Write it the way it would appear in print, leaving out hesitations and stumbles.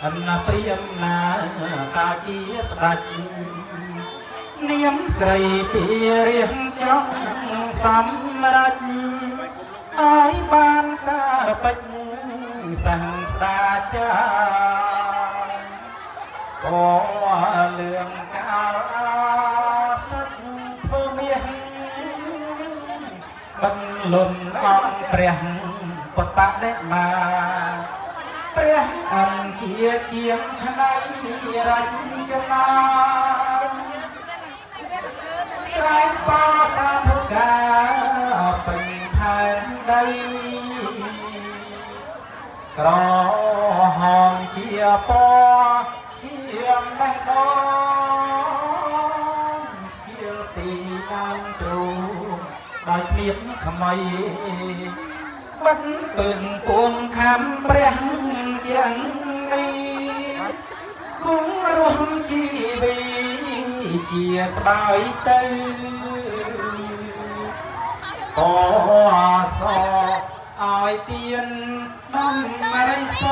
អនព្រាមណាកាជាស្ដេចនាងស្រីពីរៀងចង់សម្រេចឲ្យបានសារពេចសាំងស្ដាចាអូលឿងកាលអាសិទ្ធធ្វើមាសបន្លុនអង្គព្រះពុទ្ធបដិមាព្រះអង្គជាជាងឆ្នៃរចនាស្រែកបោសាធុកាពេញផែនដីក្រហមជាពណ៌ឈាមបេះដូងឈៀលពីដើមទ្រូងដោយគ្មានថ្មីបិទពឹងពួងខំព្រះយ៉ាងនេះគង់រស់ជីវីជាស្បើយទៅតសឲ្យទៀនដំរីស